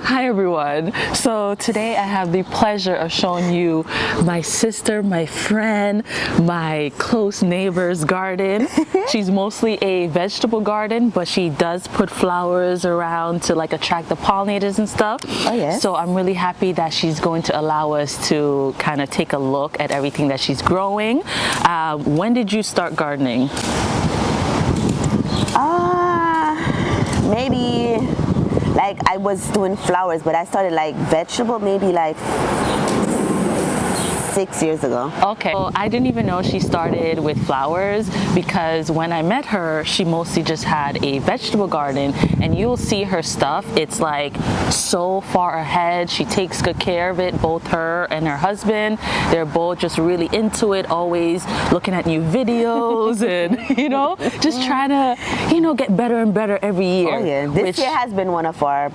Hi everyone. So today I have the pleasure of showing you my sister, my friend, my close neighbor's garden. She's mostly a vegetable garden, but she does put flowers around to like attract the pollinators and stuff. Oh yes. So I'm really happy that she's going to allow us to kind of take a look at everything that she's growing. When did you start gardening? Maybe like I was doing flowers, but I started like vegetable maybe like 6 years ago. Okay. Well, I didn't even know she started with flowers because when I met her, she mostly just had a vegetable garden, and you'll see her stuff. It's like so far ahead. She takes good care of it, both her and her husband. They're both just really into it, always looking at new videos and, just trying to, get better and better every year. Oh yeah. This year has been one of our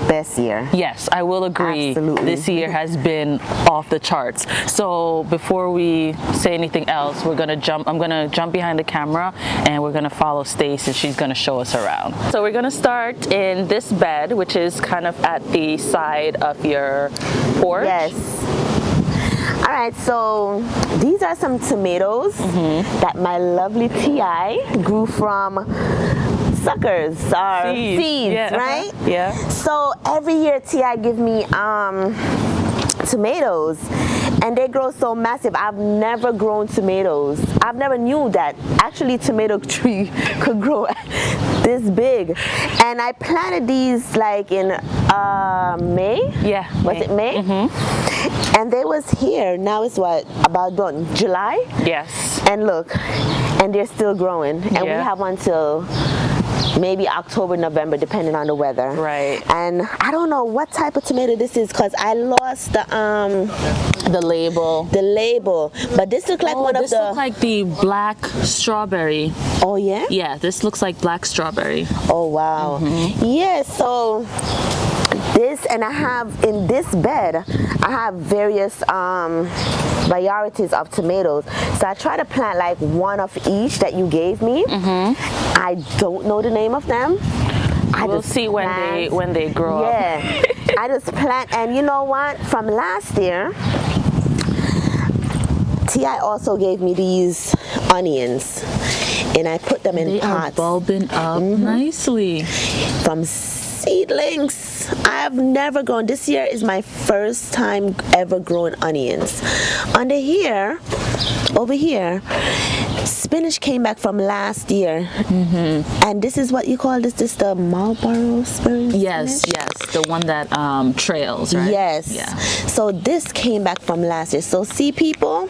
best year. Yes, I will agree. Absolutely. This year has been off the charts. So before we say anything else, I'm gonna jump behind the camera and we're gonna follow Stace and she's gonna show us around. So we're gonna start in this bed, which is kind of at the side of your porch. Yes. All right, so these are some tomatoes that my lovely T.I. grew from suckers or seeds, yeah, right? Yeah. So every year T.I. give me tomatoes, and they grow so massive. I've never grown tomatoes. I've never knew that actually tomato tree could grow this big. And I planted these like in May. Yeah. Was it May? And they was here. Now it's what, about done? July? Yes. And look, and they're still growing. And we have until maybe October, November, depending on the weather. Right. And I don't know what type of tomato this is because I lost the label. The label. But this looks like one of the. This looks like the black strawberry. Oh yeah. Yeah, this looks like black strawberry. Oh wow. Yeah. So this, and I have in this bed, I have various varieties of tomatoes. So I try to plant like one of each that you gave me. I don't know the name of them. We'll see when they grow up. Yeah. I just plant, and you know what? From last year, T.I. also gave me these onions, and I put them in pots. They are bulbing up nicely. From seedlings. I have never grown. This year is my first time ever growing onions. Over here, spinach came back from last year. And this is what you call this? This the Marlboro spinach? Yes, the one that trails, right? Yes. Yeah. So this came back from last year. So see, people?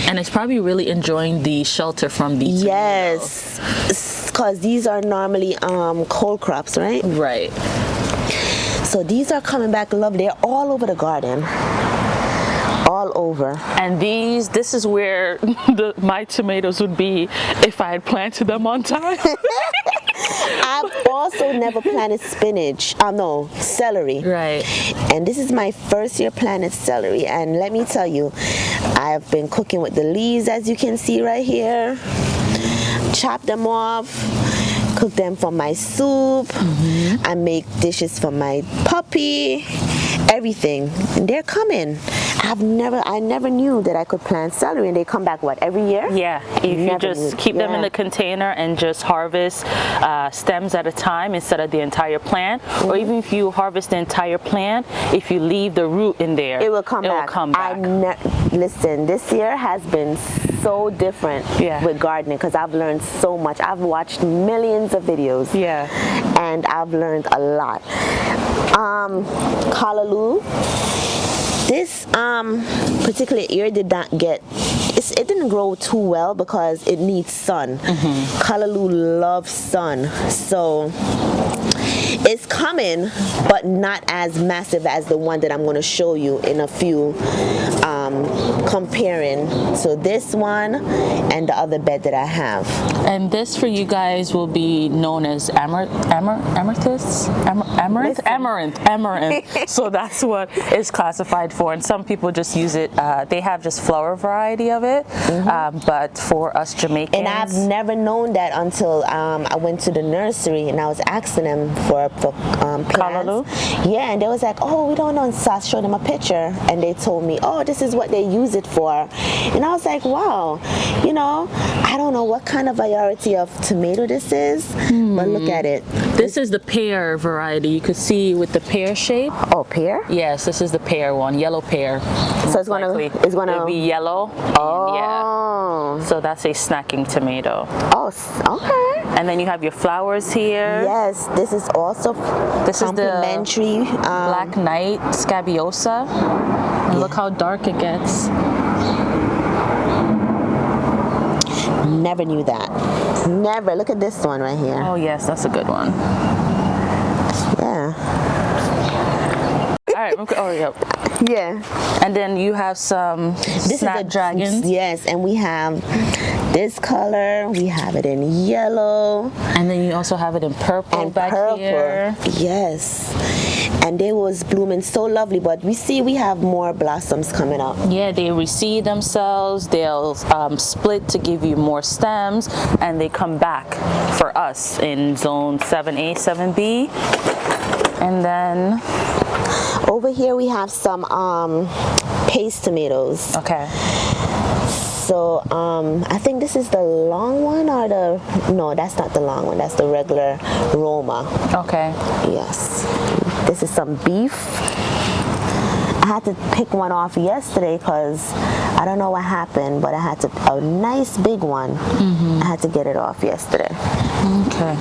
And it's probably really enjoying the shelter from the tomatoes. Yes, because these are normally cold crops, right? Right. So these are coming back lovely. They're all over the garden. All over. And this is where my tomatoes would be if I had planted them on time. I've also never planted spinach. No, celery. Right. And this is my first year planted celery. And let me tell you, I've been cooking with the leaves, as you can see right here. Chop them off. Cook them for my soup. I make dishes for my puppy. Everything. And they're coming. I never knew that I could plant celery, and they come back every year? Yeah, if you just keep them in the container and just harvest stems at a time instead of the entire plant, or even if you harvest the entire plant, if you leave the root in there, it will come back. Listen, this year has been so different with gardening because I've learned so much. I've watched millions of videos. Yeah. And I've learned a lot. Kalaloo. This particular ear did not get, it didn't grow too well because it needs sun. Kalaloo loves sun. So it's coming, but not as massive as the one that I'm going to show you in a few, comparing to this one and the other bed that I have. And this for you guys will be known as amaranth. So that's what it's classified for. And some people just use it, they have just flower variety of it, but for us Jamaicans. And I've never known that until I went to the nursery and I was asking them for for plants. Kalaloo? Yeah, and they was like, oh, we don't know. So I showed them a picture, and they told me, oh, this is what they use it for. And I was like, wow, you know, I don't know what kind of variety of tomato this is, but look at it. This is the pear variety. You could see with the pear shape. Oh, pear? Yes, this is the pear one, yellow pear. So it's gonna It'll be yellow. Oh. Yeah. So that's a snacking tomato. Oh, okay. And then you have your flowers here. Yes, this is also complimentary. Is the Black Knight Scabiosa. And look how dark it gets. Never knew that. Never. Look at this one right here. Oh yes, that's a good one. Yeah. All right. Oh, yep. Yeah. And then you have some snapdragons. Yes, and we have this color. We have it in yellow. And then you also have it in purple And back purple. here. Yes. And they was blooming so lovely, but we have more blossoms coming up. Yeah, they reseed themselves. They'll split to give you more stems, and they come back for us in zone 7A, 7B. And then over here we have some paste tomatoes. okay. So I think this is the long one, or no, that's not the long one. That's the regular Roma. Okay. Yes. This is some beef. I had to pick one off yesterday because I don't know what happened, but I had a nice big one. I had to get it off yesterday. Okay.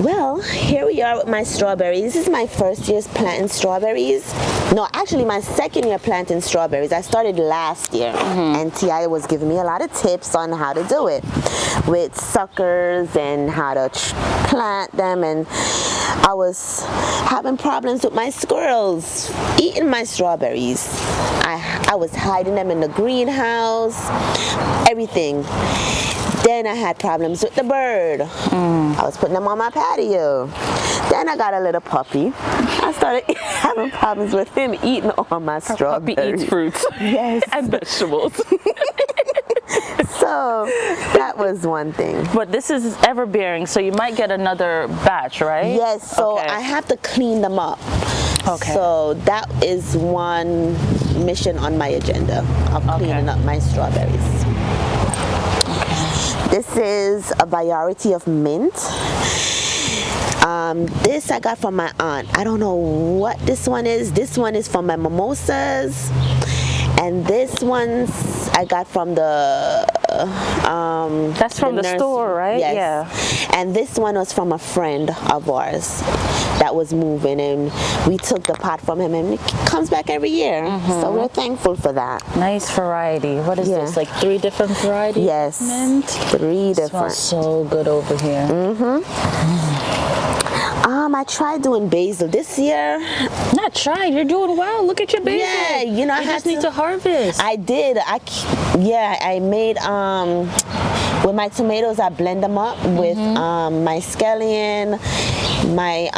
Well, here we are with my strawberries. This is my first year's planting strawberries. No, actually my second year planting strawberries. I started last year, and T.I. was giving me a lot of tips on how to do it with suckers and how to plant them, and I was having problems with my squirrels eating my strawberries. I was hiding them in the greenhouse, everything. Then I had problems with the bird. I was putting them on my patio. Then I got a little puppy. I started having problems with him eating all my strawberries. Puppy eats fruits. Yes. And vegetables. So that was one thing. But this is ever bearing, so you might get another batch, right? Yes, so okay. I have to clean them up. Okay. So that is one mission on my agenda of cleaning up my strawberries. This is a variety of mint. This I got from my aunt. I don't know what this one is. This one is from my mimosas. And this one's I got from the that's from the store, right? Yes. Yeah. And this one was from a friend of ours that was moving, and we took the pot from him, and it comes back every year. So we're thankful for that. Nice variety. What is this? Like 3 different varieties? Yes. Mint? 3 different. Smells so good over here. I tried doing basil this year. Not tried. You're doing well. Look at your basil. Yeah, you know, I just need to harvest. I did. I made with my tomatoes. I blend them up with my scallion, my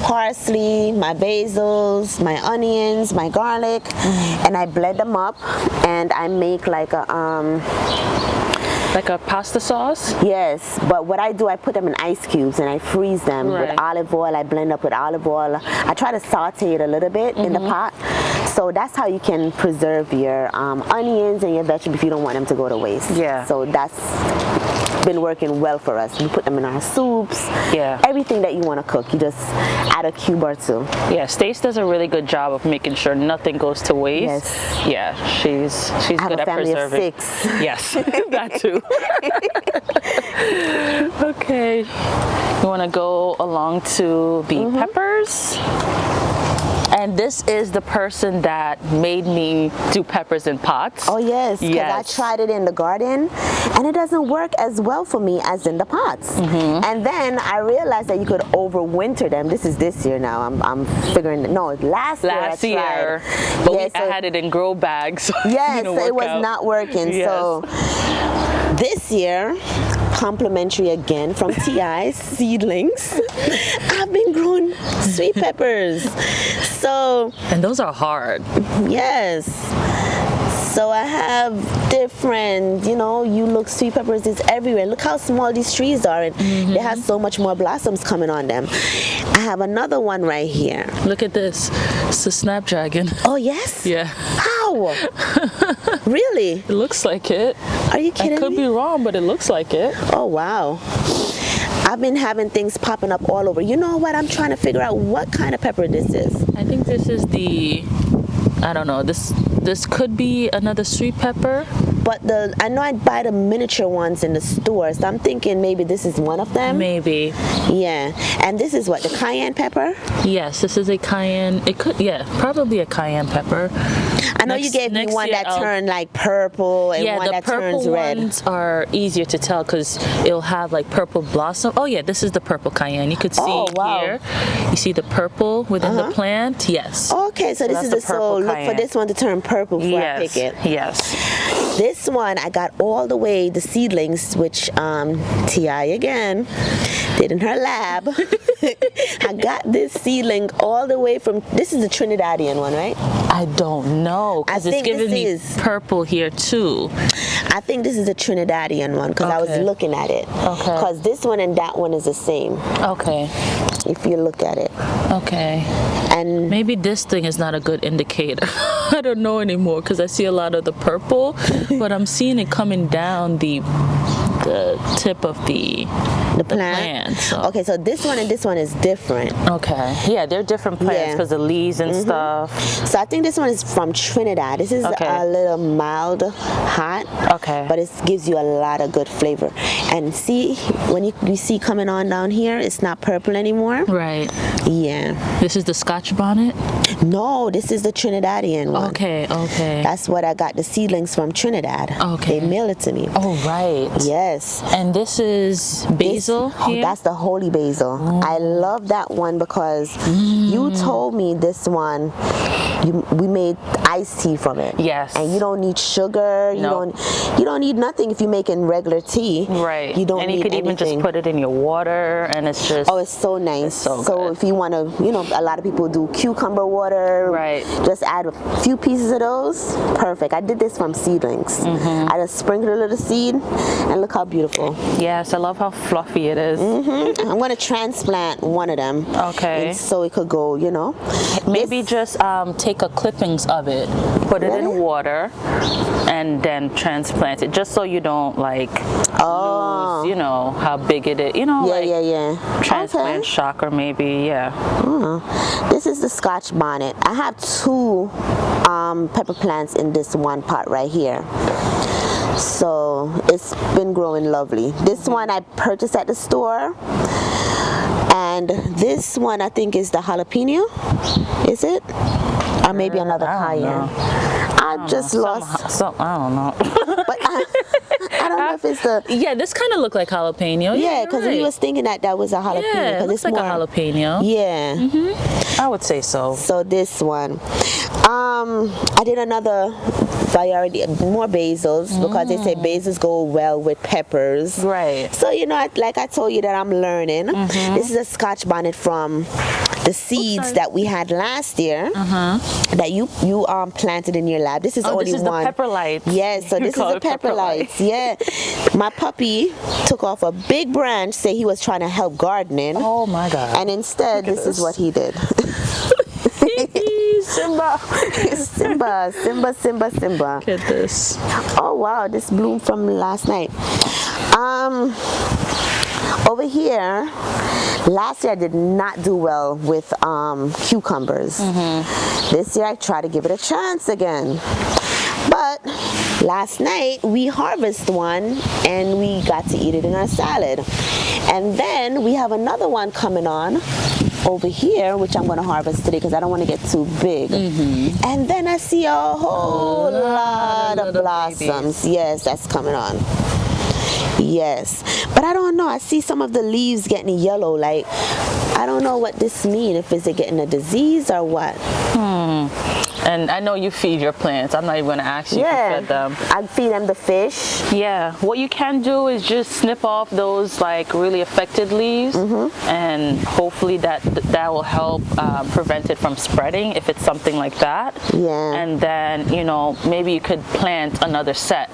parsley, my basils, my onions, my garlic, and I blend them up, and I make like a pasta sauce? Yes, but what I do, I put them in ice cubes and I freeze them with olive oil. I blend up with olive oil. I try to saute it a little bit in the pot. So that's how you can preserve your onions and your vegetables if you don't want them to go to waste. Yeah. So that's been working well for us. We put them in our soups. Yeah. Everything that you want to cook, you just add a cube or 2. Yeah, Stace does a really good job of making sure nothing goes to waste. Yes. Yeah, she's good at preserving. I have a family of 6. Yes, that too. Okay, you want to go along to the peppers? And this is the person that made me do peppers in pots. Oh yes, because yes. I tried it in the garden and it doesn't work as well for me as in the pots. And then I realized that you could overwinter them. This is this year now. I'm figuring. No, last year. But yes, I had it in grow bags. Yes, it was not working. Yes. So this year, complimentary again from T.I. seedlings. I've been growing sweet peppers. So and those are hard. yes. So I have different, you look, sweet peppers is everywhere. Look how small these trees are, and they have so much more blossoms coming on them. I have another one right here. Look at this. It's a snapdragon. Oh, yes? Yeah. How? Really? It looks like it. Are you kidding I could me? be wrong, but it looks like it. Oh, wow. I've been having things popping up all over. You know what? I'm trying to figure out what kind of pepper this is. I think this is I don't know. This could be another sweet pepper. But I know I'd buy the miniature ones in the store, so I'm thinking maybe this is one of them. Maybe. Yeah. And this is what, the cayenne pepper? Yes, this is a cayenne. It could, probably a cayenne pepper. I know you gave me one that turned like purple and one that turns red. Yeah, the purple ones are easier to tell because it'll have like purple blossom. Oh yeah, this is the purple cayenne. You could see here. You see the purple within the plant? Yes. Okay, so this is so look for this one to turn purple before I pick it. Yes. This one I got all the way the seedlings, which T.I. again did in her lab. I got this seedling all the way from, this is the Trinidadian one, right? I don't know because it's giving me purple here too. I think this is the Trinidadian one because I was looking at it. Okay. Because this one and that one is the same. Okay. If you look at it. Okay. And maybe this thing is not a good indicator. I don't know anymore because I see a lot of the purple, but I'm seeing it coming down the tip of the plant. So. Okay, so this one and this one is different. Okay. Yeah, they're different plants because the leaves and stuff. So I think this one is from Trinidad. This is a little mild hot. Okay. But it gives you a lot of good flavor. And see, when you see coming on down here, it's not purple anymore. Right. Yeah. This is the Scotch bonnet? No, this is the Trinidadian one. Okay. That's what I got the seedlings from Trinidad. Okay. They mailed it to me. Oh, right. Yes. And this is basil here? That's the holy basil. I love that one because you told me this one, we made iced tea from it. Yes. And you don't need sugar. You don't need nothing if you're making regular tea. Right. You don't need anything. And you could even just put it in your water and it's just... Oh, it's so nice. It's so good. If you want to, a lot of people do cucumber water. Right. Just add a few pieces of those. Perfect. I did this from seedlings. I just sprinkled a little seed and look how beautiful. Yes, I love how fluffy it is. I'm going to transplant one of them. Okay. So it could go, Maybe just take a clippings of it, put it in water, and then transplant it, just so you don't lose, how big it is. Transplant shock or maybe, This is the Scotch bonnet. I have two pepper plants in this one pot right here. So it's been growing lovely. This one I purchased at the store. And this one I think is the jalapeno. Is it? Or maybe another cayenne. I just lost. I don't know. But I don't know if it's the... Yeah, this kind of looked like jalapeno. Yeah, because we was thinking that was a jalapeno. Yeah, it looks like a jalapeno. Yeah. I would say so. So this one. I did another variety, more basils, because they say basils go well with peppers. Right. So, like I told you that I'm learning. This is a Scotch bonnet from the seeds that we had last year that you planted in your lab. This is only this is one. The pepper lights. Yes, so this is the pepper lights. Yeah. My puppy took off a big branch, say he was trying to help gardening. Oh my God. And instead, this is what he did. Simba. Simba. Look at this. Oh wow, this bloomed from last night. Over here, last year I did not do well with cucumbers. This year I try to give it a chance again. But last night we harvested one and we got to eat it in our salad. And then we have another one coming on over here, which I'm going to harvest today because I don't want to get too big. And then I see a whole lot of blossoms. Babies. Yes, that's coming on. Yes, but I don't know. I see some of the leaves getting yellow. Like I don't know what this means. If is it getting a disease or what? And I know you feed your plants. I'm not even going to ask you if you fed them. I feed them the fish. Yeah. What you can do is just snip off those like really affected leaves, and hopefully that will help prevent it from spreading if it's something like that. Yeah. And then, you know, maybe you could plant another set,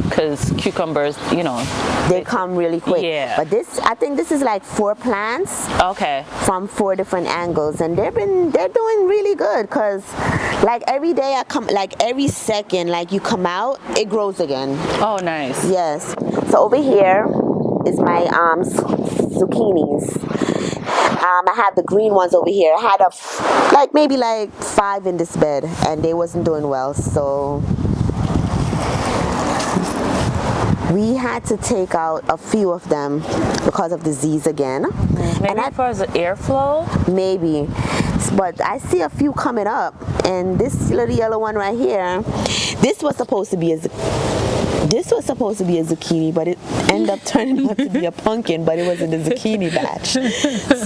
because cucumbers, you know, they come really quick. Yeah. But this, I think this is like 4 plants. Okay. From 4 different angles, and they're doing really good, because like every day I come, like every second, like you come out, it grows again. Oh, nice. Yes. So over here is my zucchinis. I have the green ones over here. I had maybe 5 in this bed, and they wasn't doing well, so we had to take out a few of them because of disease again. Maybe because of airflow? Maybe. But I see a few coming up, and this little yellow one right here, this was supposed to be a zucchini, but it ended up turning out to be a pumpkin, but it was in the zucchini batch.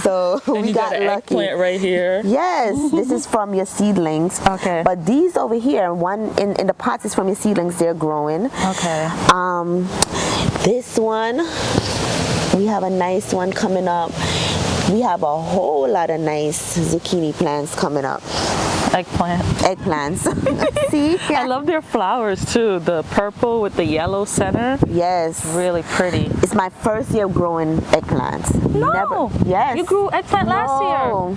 So we got lucky. Eggplant right here. Yes, this is from your seedlings. Okay. But these over here, one in the pots is from your seedlings, they're growing. Okay. This one, we have a nice one coming up. We have a whole lot of nice zucchini plants coming up. Eggplants. See? I love their flowers too. The purple with the yellow center. Yes. Really pretty. It's my first year growing eggplants. No. Yes. You grew eggplant last year.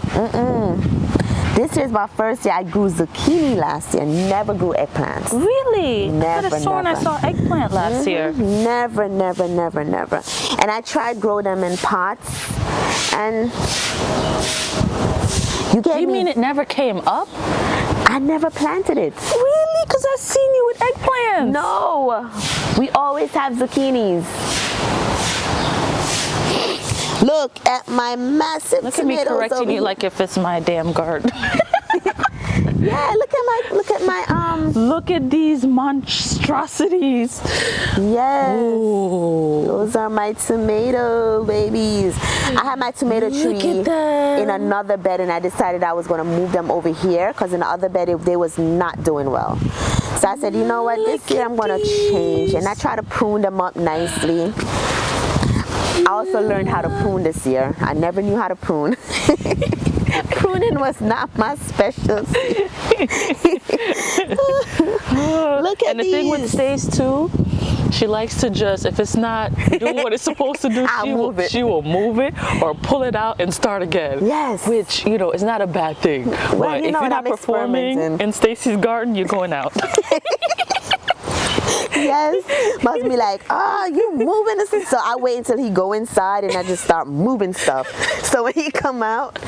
This is my first year. I grew zucchini last year. Never grew eggplants. Really? Never, I could have sworn I saw eggplant last year. Never. And I tried grow them in pots, and you mean it never came up? I never planted it. Really? Because I've seen you with eggplants. No. We always have zucchinis. Look at my massive tomatoes. Look at me correcting you like if it's my damn garden. Yeah, look at my Look at these monstrosities. Yes. Ooh. Those are my tomato babies. I had my tomato tree in another bed, and I decided I was going to move them over here, because in the other bed they was not doing well. So I said, you know what, this year I'm going to change, and I try to prune them up nicely. I also learned how to prune this year. I never knew how to prune. Pruning was not my specialty. Look at And the thing with Stace too, she likes to just, if it's not doing what it's supposed to do, she will move it or pull it out and start again. Yes. Which, you know, is not a bad thing. Well, but if you're not performing in Stacy's garden, you're going out. Yes, must be like, you moving this. So I wait until he go inside, and I just start moving stuff. So when he come out,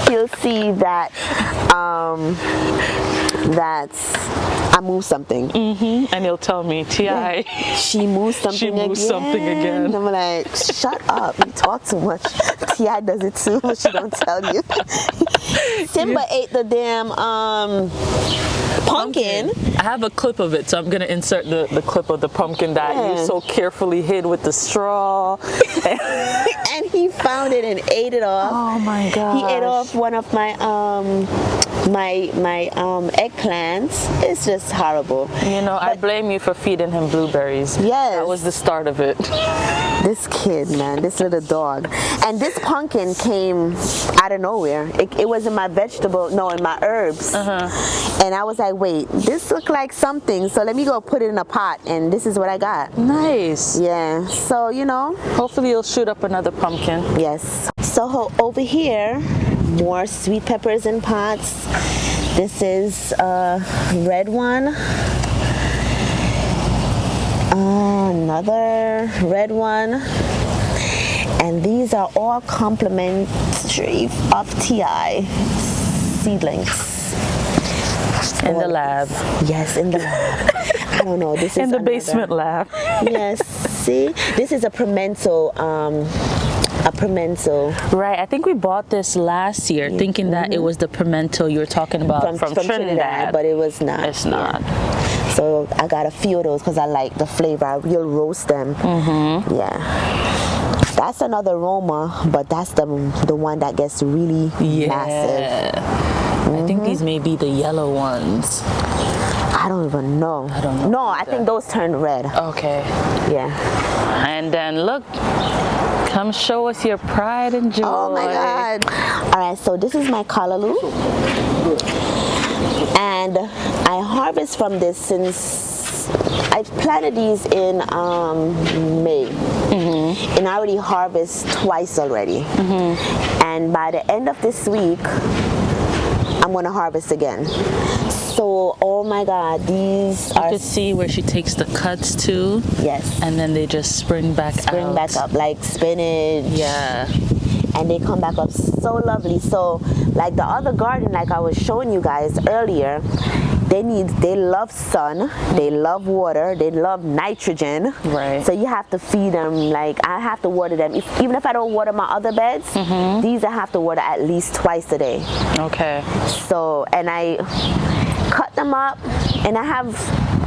he'll see that I moved something. And he'll tell me, T.I. She moved something again. And I'm like, shut up, you talk too much. T.I. does it too, but she don't tell you. Simba ate the damn pumpkin. I have a clip of it, so I'm going to insert the clip of the pumpkin that you so carefully hid with the straw. And he found it and ate it off. Oh my god. He ate off one of my eggplants. It's just horrible. You know, I blame you for feeding him blueberries. Yes. That was the start of it. This kid, man, this little dog. And this pumpkin came out of nowhere. It was in my in my herbs. And I was like, wait, this looked like something, so let me go put it in a pot, and this is what I got. Nice. Yeah, so you know. Hopefully you'll shoot up another pumpkin. Yes. So over here, more sweet peppers in pots. This is a red one. Another red one. And these are all complementary of TI seedlings. In the lab. Yes, in the lab. I don't know. This is in the basement lab. Yes. See, this is a pimento. Right. I think we bought this last year, thinking that it was the pimento you were talking about from Trinidad, but it was not. It's not. So I got a few of those because I like the flavor. You'll roast them. Yeah. That's another Roma, but that's the one that gets really massive. I think these may be the yellow ones. I don't even know. I don't know. No, I think those turned red. Okay. Yeah. And then look, come show us your pride and joy. Oh my God. All right, so this is my Kalaloo. And I harvest from this since I've planted these in May. And I already harvest twice already. And by the end of this week, I'm gonna harvest again. So, oh my God, these are... You can see where she takes the cuts to. Yes. And then they just spring back up like spinach. Yeah. And they come back up so lovely. So, like the other garden, like I was showing you guys earlier, they love sun, they love water, they love nitrogen. Right. So you have to feed them. Like I have to water them. Even if I don't water my other beds, these I have to water at least twice a day. Okay. So, and I cut them up, and I have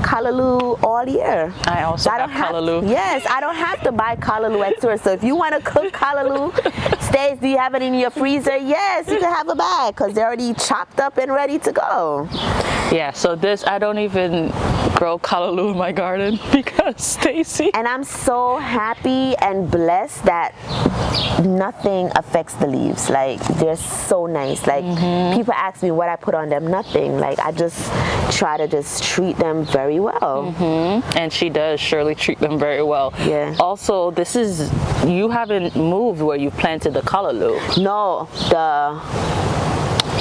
Kalaloo all year. I also have Kalaloo. Yes, I don't have to buy Kalaloo at store. So if you want to cook Kalaloo, Stace, do you have it in your freezer? Yes, you can have a bag because they're already chopped up and ready to go. Yeah, so this, I don't even grow Kalaloo in my garden because Stacy. And I'm so happy and blessed that nothing affects the leaves. Like, they're so nice. Like, people ask me what I put on them. Nothing. Like, I just try to just treat them very well. And she does surely treat them very well. Yeah. Also, this is, you haven't moved where you planted the Kalaloo. No, the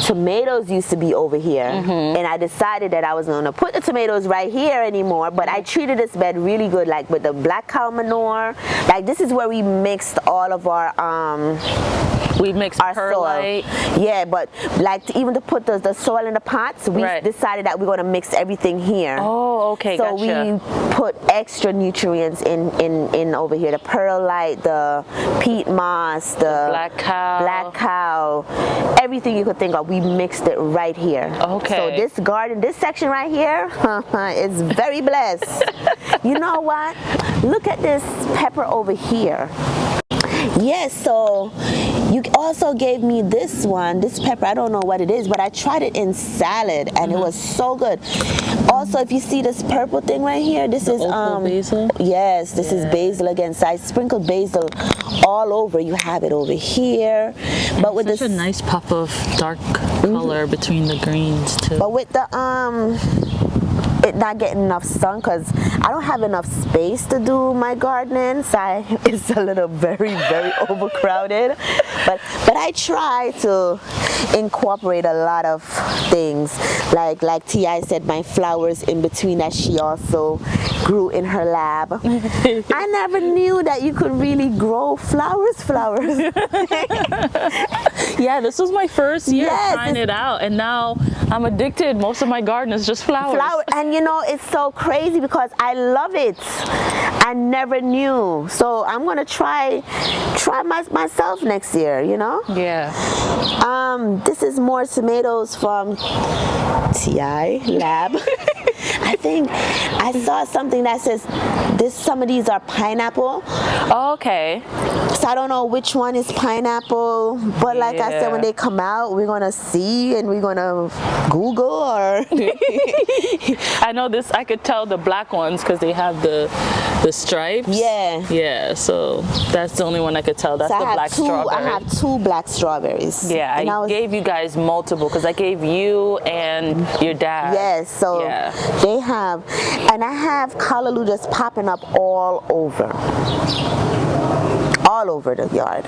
tomatoes used to be over here, and I decided that I was going to put the tomatoes right here anymore, but I treated this bed really good, like with the black cow manure. Like, this is where we mixed all of our we mixed perlite. Soil. Yeah, but like even to put the soil in the pots, we decided that we're going to mix everything here. Oh, okay, so gotcha. We put extra nutrients in over here, the perlite, the peat moss, the black cow, everything you could think of, we mixed it right here. Okay. So this garden, this section right here is very blessed. You know what? Look at this pepper over here. Yes, so you also gave me this one, this pepper. I don't know what it is, but I tried it in salad and it was so good. Also, if you see this purple thing right here, this is basil. Yes, this is basil again. So I sprinkled basil all over. You have it over here, but with such a nice pop of dark color between the greens too. But with the it not getting enough sun because I don't have enough space to do my gardening, so it's a little very overcrowded, but I try to incorporate a lot of things, like T.I. said, my flowers in between that she also grew in her lab. I never knew that you could really grow flowers. Yeah, this was my first year trying it out, and now I'm addicted. Most of my garden is just flowers. And you know, it's so crazy because I love it. I never knew. So I'm gonna try myself next year, you know? Yeah. This is more tomatoes from T.I. lab. I think I saw something that says some of these are pineapple. Oh, okay. So I don't know which one is pineapple, but like I said, when they come out, we're gonna see and we're gonna Google or. I know this. I could tell the black ones because they have the stripes. Yeah. Yeah. So that's the only one I could tell. That's the black strawberry. I have 2 black strawberries. Yeah, I gave you guys multiple because I gave you and your dad. Yes. So they have, and I have Kalaloo just popping up all over the yard.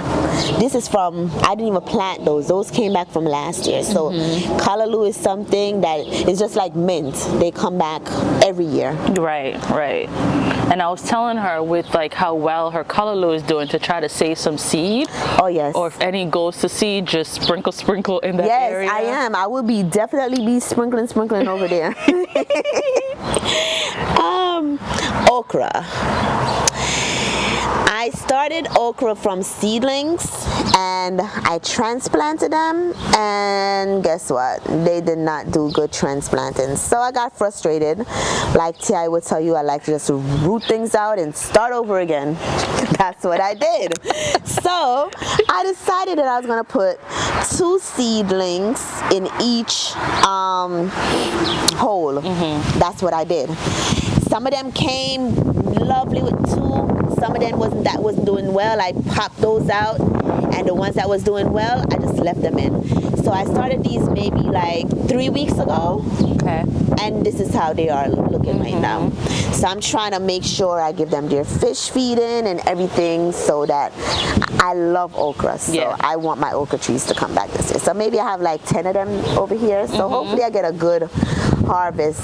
This is from, I didn't even plant those came back from last year. So Kalaloo is something that is just like mint. They come back every year. Right. And I was telling her with like how well her Kalaloo is doing to try to save some seed. Oh yes. Or if any goes to seed, just sprinkle in that area. Yes, I am. I will definitely be sprinkling over there. Okra. I started okra from seedlings and I transplanted them, and guess what? They did not do good transplanting. So I got frustrated. Like T.I. would tell you, I like to just root things out and start over again. That's what I did. So I decided that I was gonna put 2 seedlings in each hole. That's what I did. Some of them came lovely with 2. Some of them wasn't doing well. I popped those out, and the ones that was doing well, I just left them in. So I started these maybe like 3 weeks ago. Okay. And this is how they are looking right now. So I'm trying to make sure I give them their fish feeding and everything, so that I love okra. So I want my okra trees to come back this year. So maybe I have like 10 of them over here. So hopefully I get a good harvest.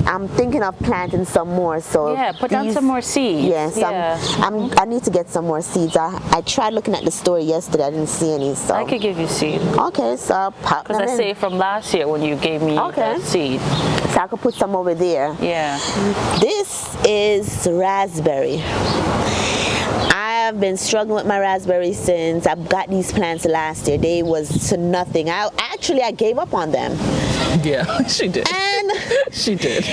I'm thinking of planting some more. So put down some more seeds. Yes, I need to get some more seeds. I tried looking at the store yesterday. I didn't see any. So I could give you seed. Okay, so I'll pop them in. Because I saved from last year when you gave me the seed. So I could put some over there. Yeah. This is raspberry. I've been struggling with my raspberries since I got these plants last year. They was to nothing. I gave up on them. Yeah, she did. And she did.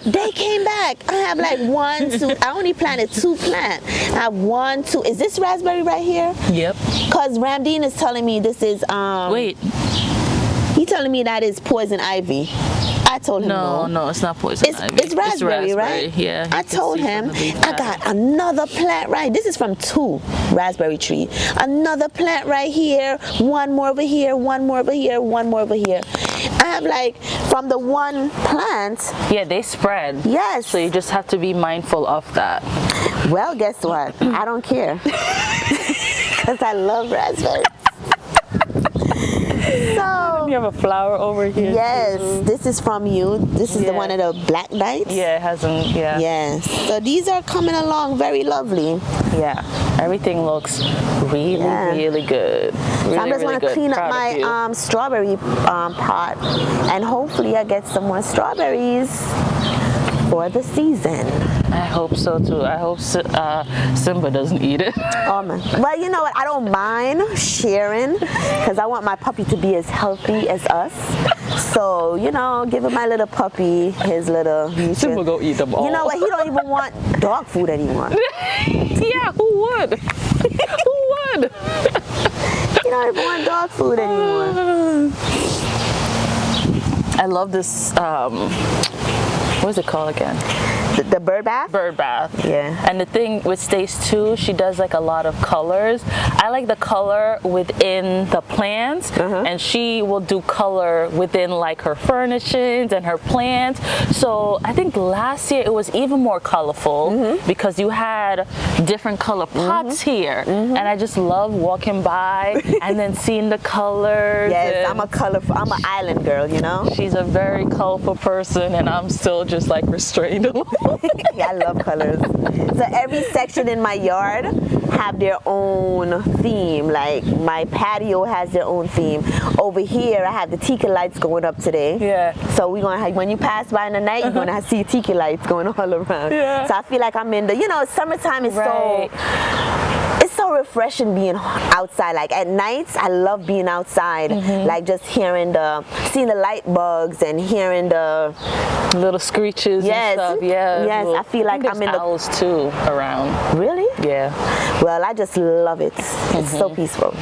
They came back. I have like 1, 2. I only planted 2 plants. I have 1, 2. Is this raspberry right here? Yep. Because Ramdeen is telling me this is Wait. He telling me that is poison ivy. I told him no, it's not poison ivy. It's raspberry, right? Yeah. I told him I got another plant right. This is from 2 raspberry trees. Another plant right here. 1 more over here. 1 more over here. 1 more over here. I have like from the 1 plant. Yeah, they spread. Yes. So you just have to be mindful of that. Well, guess what? I don't care. Because I love raspberries. So you have a flower over here. Yes, too. this is from you. This is the one of the black lights. Yeah, it hasn't. Yeah. Yes. So these are coming along very lovely. Yeah. Everything looks really good. Really, so I just want to clean up my strawberry pot, and hopefully I get some more strawberries for the season. I hope so too. I hope Simba doesn't eat it. Oh man. Well, you know what? I don't mind sharing because I want my puppy to be as healthy as us. So, you know, giving my little puppy his little nutrients. Simba go eat them all. You know what? He don't even want dog food anymore. Yeah, who would? Who would? He don't even want dog food anymore. I love this. What is it called again? The bird bath? Bird bath. Yeah. And the thing with Stace too, she does like a lot of colors. I like the color within the plants, and she will do color within like her furnishings and her plants. So I think last year it was even more colorful because you had different color pots here, and I just love walking by and then seeing the colors. Yes, I'm an island girl, you know. She's a very colorful person, and I'm still just like restrained a little. Yeah, I love colors. So every section in my yard have their own theme. Like my patio has their own theme. Over here, I have the tiki lights going up today. Yeah. So we're gonna have, when you pass by in the night, you're gonna see tiki lights going all around. Yeah. So I feel like I'm in the, you know, summertime is it's so refreshing being outside. Like at nights, I love being outside. Like just seeing the light bugs and hearing the little screeches and stuff. Yeah. Yes, I feel like I'm in the owls too around. Really? Yeah. Well, I just love it. It's so peaceful.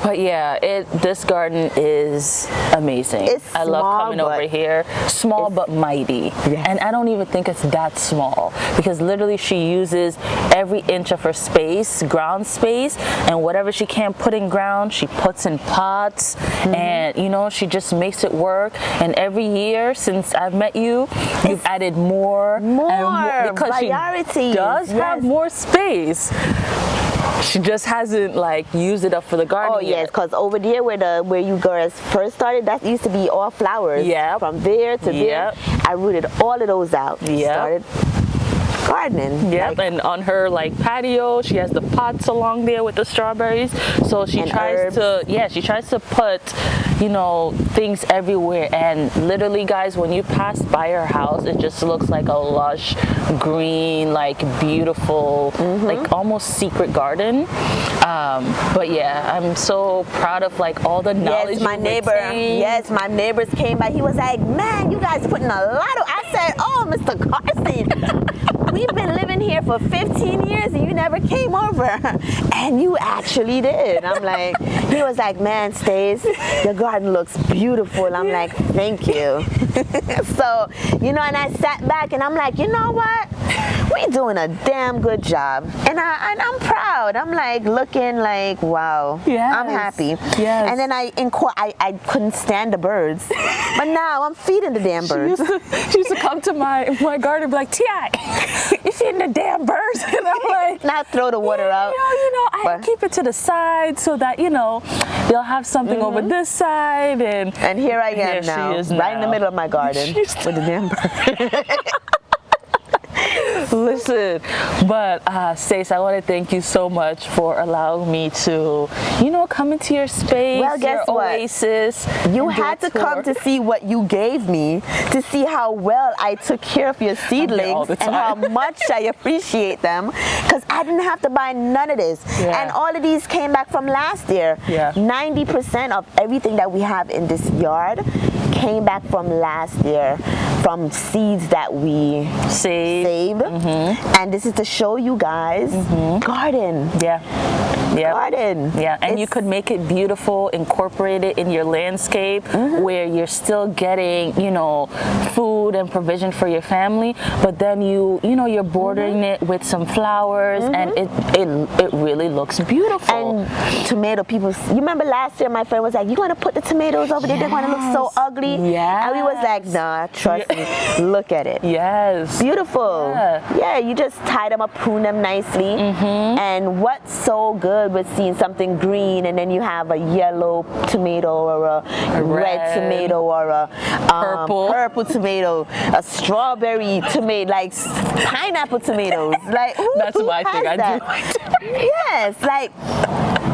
But yeah, this garden is amazing. It's I love coming small, over here. Small but mighty. Yes. And I don't even think it's that small because literally she uses every inch of her space, ground space, and whatever she can't put in ground, she puts in pots, and you know, she just makes it work. And every year since I've met you, you've added more and more because variety. She does have more space. She just hasn't like used it up for the garden. Oh yes, because over there where you girls first started, that used to be all flowers. Yeah. From there to there, I rooted all of those out. Yeah. Started gardening. Yep, and on her like patio, she has the pots along there with the strawberries. So she tries to put, you know, things everywhere. And literally, guys, when you pass by her house, it just looks like a lush, green, like beautiful, like almost secret garden. But yeah, I'm so proud of like all the knowledge. Yes, my neighbors came by. He was like, "Man, you guys are putting a lot of." I said, oh, Mr. Carson, we've been living here for 15 years and you never came over. And you actually did. I'm like, he was like, man, Stace, your garden looks beautiful. I'm like, thank you. So, you know, and I sat back and I'm like, you know what? We doing a damn good job. And I'm proud. I'm like looking like, wow, I'm happy. Yes. And then I couldn't stand the birds. But now I'm feeding the damn birds. She used to come to my garden and be like, T.I., you feeding the damn birds? And I'm like, not throw the water out. I keep it to the side so that, they'll have something over this side. And here I am now, right in the middle of my garden with the damn bird. Listen, but Stace, I want to thank you so much for allowing me to, come into your space, well, guess your what? oasis. You had to come to see what you gave me, to see how well I took care of your seedlings and how much I appreciate them, because I didn't have to buy none of this. Yeah. And all of these came back from last year. Yeah. 90% of everything that we have in this yard came back from last year, from seeds that we saved. And this is to show you guys garden. Garden. And you could make it beautiful, incorporate it in your landscape where you're still getting, food and provision for your family, but then you're bordering it with some flowers and it really looks beautiful. And tomato people, you remember last year my friend was like, you want to put the tomatoes over there? They're going to look so ugly. Yeah. And we was like, nah, trust me, look at it. Yes. Beautiful. Yeah, you just tie them up, prune them nicely. And what's so good with seeing something green and then you have a yellow tomato or a red tomato or a purple tomato, a strawberry tomato, like pineapple tomatoes. Like, that's my thing. I do. Yes, like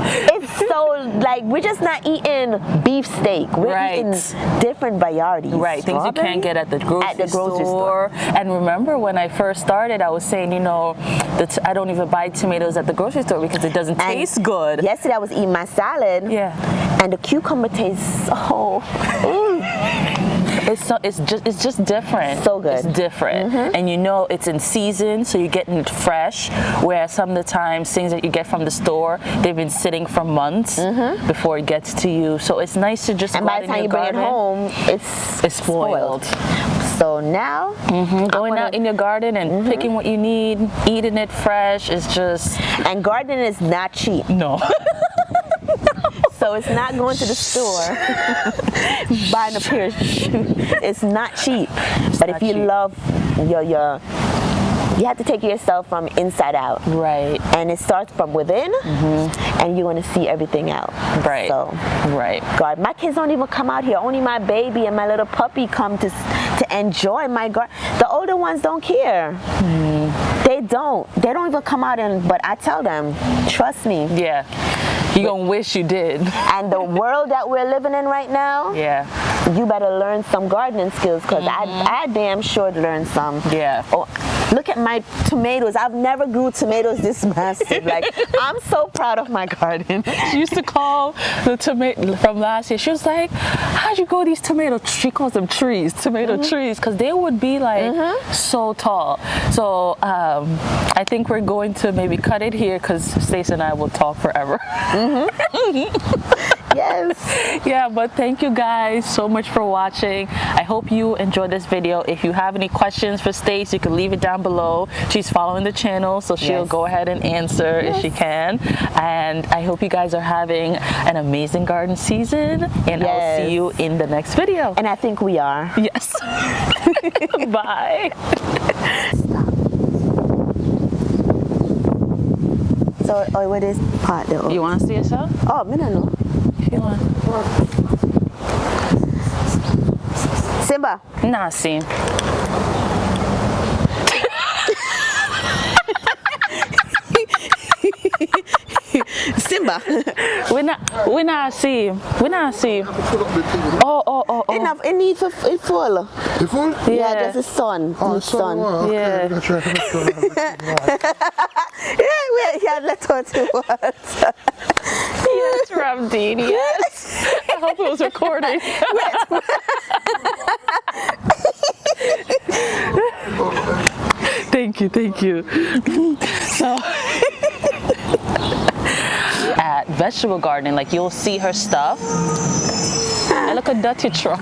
it's so like we're just not eating beef steak. We're eating different varieties. Right, things you can't get at the grocery store. And remember when I first started, I was saying, I don't even buy tomatoes at the grocery store because it doesn't taste good. Yesterday I was eating my salad. And the cucumber tastes so. It's just different. So good. It's different. And it's in season, so you're getting it fresh. Whereas some of the times things that you get from the store, they've been sitting for months before it gets to you. So it's nice to just and by the time you bring it home, it's spoiled. So now going out in your garden and picking what you need, eating it fresh is just. And gardening is not cheap. No. So it's not going to the store, buying a pair of shoes. It's not cheap. But if you love you have to take yourself from inside out. Right. And it starts from within, and you're going to see everything out. Right. So, God, my kids don't even come out here. Only my baby and my little puppy come to enjoy my garden. The older ones don't care. They don't even come out but I tell them, trust me. Yeah. You're going to wish you did. And the world that we're living in right now, you better learn some gardening skills, because I damn sure learned some. Yeah. Oh, look at my tomatoes. I've never grew tomatoes this massive. Like, I'm so proud of my garden. She used to call the tomato from last year. She was like, how'd you grow these tomatoes? She calls them trees, tomato trees, because they would be like so tall. So I think we're going to maybe cut it here because Stacey and I will talk forever. Yes. Yeah, but thank you guys so much for watching. I hope you enjoyed this video. If you have any questions for Stace, you can leave it down below. She's following the channel, so she'll go ahead and answer if she can. And I hope you guys are having an amazing garden season, and I'll see you in the next video. And I think we are. Yes. Bye. So, what is part though? You want to see yourself? Oh, I don't know. If you want. Simba. Nah, see. Simba. We not see. Oh. Enough. It needs it full. It full? Yeah, there's a sun. Oh, sun. Okay. Yeah. Yeah, let's go to what? Yes, Ramdini. Yes. I hope it was recording. you, thank you. So at vegetable gardening, like you'll see her stuff. I look a dirty truck.